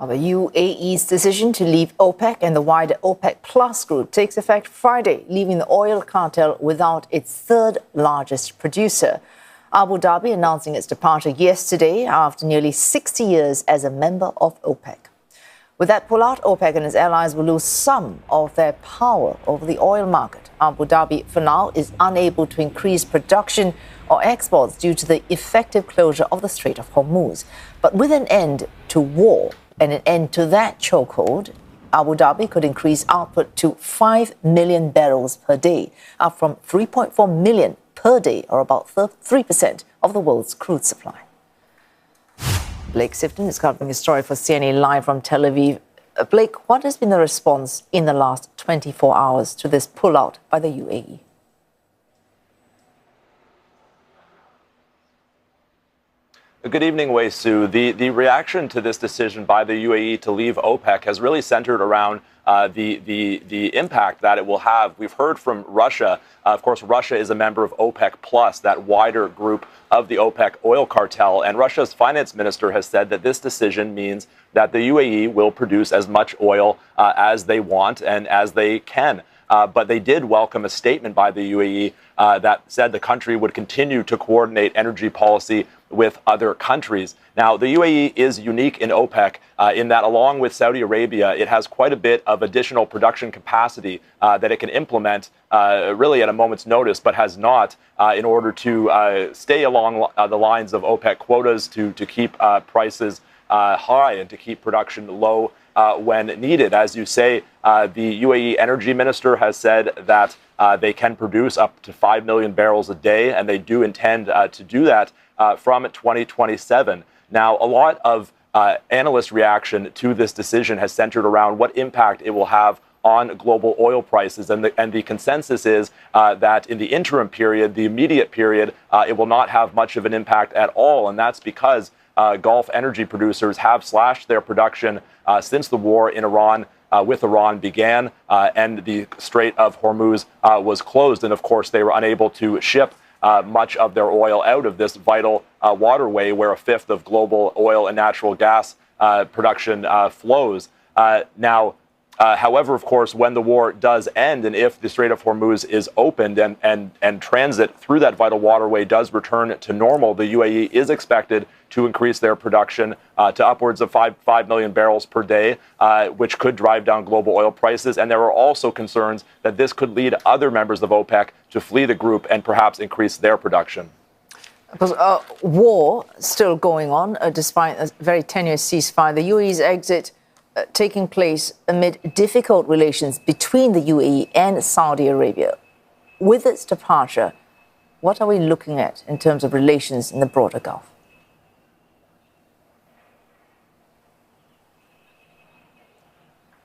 The UAE's decision to leave OPEC and the wider OPEC Plus group takes effect Friday, leaving the oil cartel without its third largest producer. Abu Dhabi announcing its departure yesterday after nearly 60 years as a member of OPEC. With that pullout, OPEC and its allies will lose some of their power over the oil market. Abu Dhabi, for now, is unable to increase production or exports due to the effective closure of the Strait of Hormuz. But with an end to war and an end to that chokehold, Abu Dhabi could increase output to 5 million barrels per day, up from 3.4 million per day, or about 3% of the world's crude supply. Blake Sifton is covering a story for CNA Live from Tel Aviv. Blake, what has been the response in the last 24 hours to this pullout by the UAE? Good evening, Wei Su. The reaction to this decision by the UAE to leave OPEC has really centered around the impact that it will have. We've heard from Russia. Of course, Russia is a member of OPEC Plus, that wider group of the OPEC oil cartel. And Russia's finance minister has said that this decision means that the UAE will produce as much oil as they want and as they can. But they did welcome a statement by the UAE that said the country would continue to coordinate energy policy with other countries. Now, the UAE is unique in OPEC in that, along with Saudi Arabia, it has quite a bit of additional production capacity that it can implement really at a moment's notice, but has not in order to stay along the lines of OPEC quotas to keep prices high and to keep production low when needed. As you say, the UAE energy minister has said that they can produce up to 5 million barrels a day, and they do intend to do that from 2027. Now, a lot of analyst reaction to this decision has centered around what impact it will have on global oil prices. And the consensus is that in the interim period, the immediate period, it will not have much of an impact at all. And that's because Gulf energy producers have slashed their production since the war in Iran with Iran began and the Strait of Hormuz was closed. And of course, they were unable to ship much of their oil out of this vital waterway where a fifth of global oil and natural gas production flows. However, of course, when the war does end and if the Strait of Hormuz is opened and transit through that vital waterway does return to normal, the UAE is expected to increase their production to upwards of 5 million barrels per day, which could drive down global oil prices. And there are also concerns that this could lead other members of OPEC to flee the group and perhaps increase their production. Because war still going on, despite a very tenuous ceasefire. The UAE's exit taking place amid difficult relations between the UAE and Saudi Arabia. With its departure, what are we looking at in terms of relations in the broader Gulf?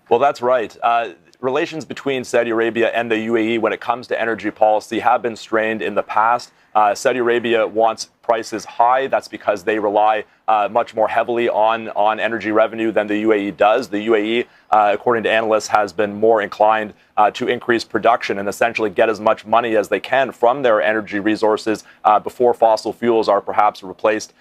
Well, that's right. Relations between Saudi Arabia and the UAE when it comes to energy policy have been strained in the past. Saudi Arabia wants prices high. That's because they rely much more heavily on energy revenue than the UAE does. The UAE, according to analysts, has been more inclined to increase production and essentially get as much money as they can from their energy resources before fossil fuels are perhaps replaced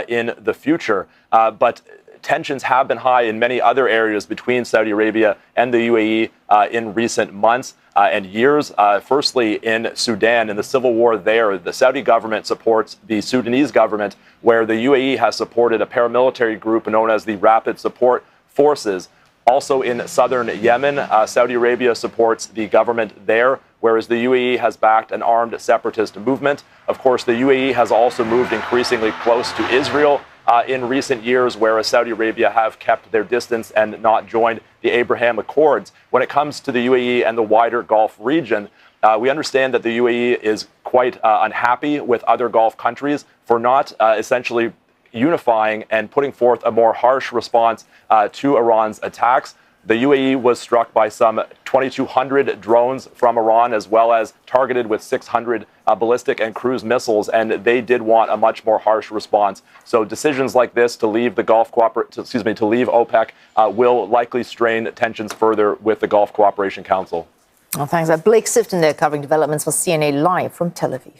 in the future. But tensions have been high in many other areas between Saudi Arabia and the UAE in recent months and years. Firstly, in Sudan, in the civil war there, the Saudi government supports the Sudanese government, where the UAE has supported a paramilitary group known as the Rapid Support Forces. Also in southern Yemen, Saudi Arabia supports the government there, whereas the UAE has backed an armed separatist movement. Of course, the UAE has also moved increasingly close to Israel in recent years, whereas Saudi Arabia have kept their distance and not joined the Abraham Accords. When it comes to the UAE and the wider Gulf region, we understand that the UAE is quite unhappy with other Gulf countries for not essentially unifying and putting forth a more harsh response to Iran's attacks. The UAE was struck by some 2,200 drones from Iran, as well as targeted with 600 ballistic and cruise missiles, and they did want a much more harsh response. So decisions like this to leave the to leave OPEC will likely strain tensions further with the Gulf Cooperation Council. Well, thanks. Blake Sifton there covering developments for CNA Live from Tel Aviv.